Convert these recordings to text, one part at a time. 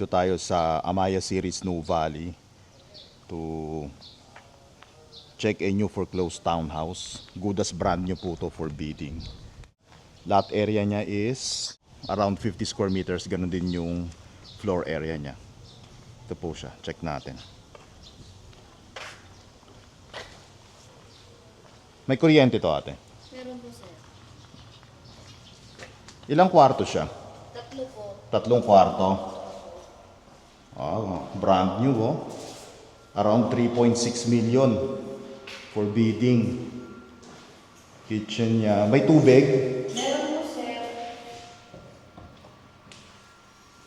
Nandito tayo sa Amaya Series New Valley to check a new foreclosed townhouse. Good as brand new po to for bidding. Lot area niya is around 50 square meters. Ganun din yung floor area niya. Ito po siya. Check natin. May kuryente to, ate. Meron po, sir. Ilang kwarto siya? Tatlo po. Tatlong kwarto. Brand new, oh. Around 3.6 million for bidding. Kitchen niya. May tubig. Meron po, sir.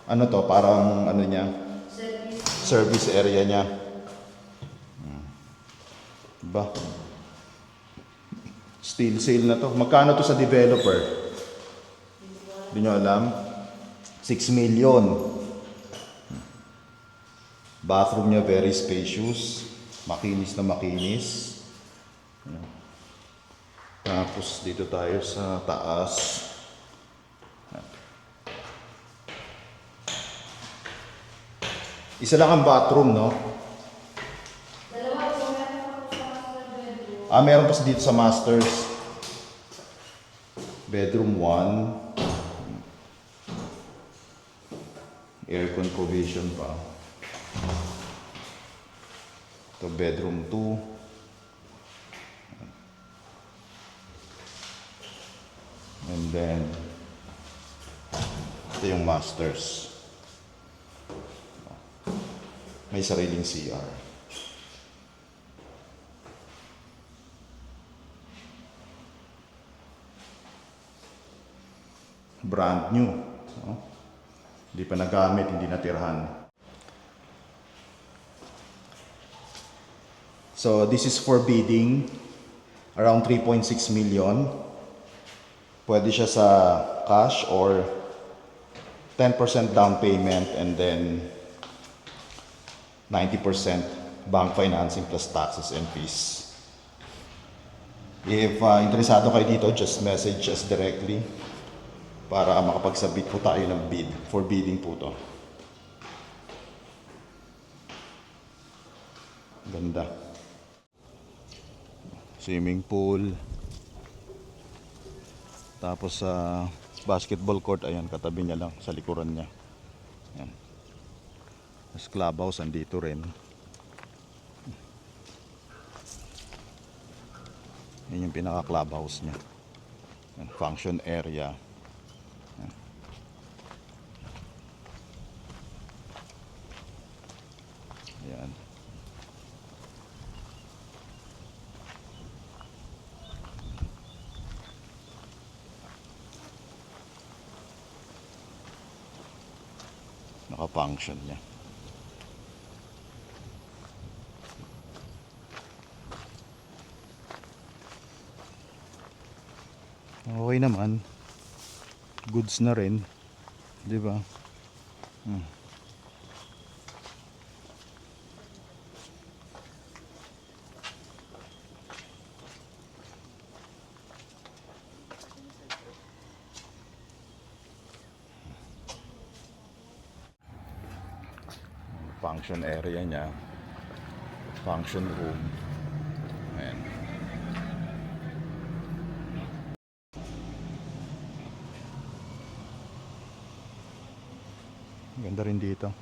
Ano to? Parang ano niya? Service. Service area niya. Ba? Steel sale na to. Magkano to sa developer? Hindi nyo alam? 6 million. Bathroom niya very spacious. Makinis na makinis. Tapos dito tayo sa taas. Isa lang ang bathroom, no? Dalawa po, meron po sa master bedroom. Meron pa dito sa masters. Bedroom 1. Aircon provision pa. Ito bedroom 2. And then ito yung masters. May sariling CR. Brand new. No? Hindi pa nagamit, hindi natirhan. So this is for bidding. Around 3.6 million. Pwede siya sa cash or 10% down payment and then 90% bank financing plus taxes and fees. If interesado kayo dito, just message us directly para makapagsabit po tayo ng bid. For bidding po to. Ganda. Swimming pool. Tapos sa basketball court, ayan, katabi niya lang sa likuran niya. Ayan. Tapos clubhouse, andito rin. Yan yung pinaka clubhouse niya. Ayan, function area. Ayan. Ayan. Naka-function niya. Okay naman. Goods na rin. 'Di ba? Function area niya. Function room. Ayan. Ganda rin dito.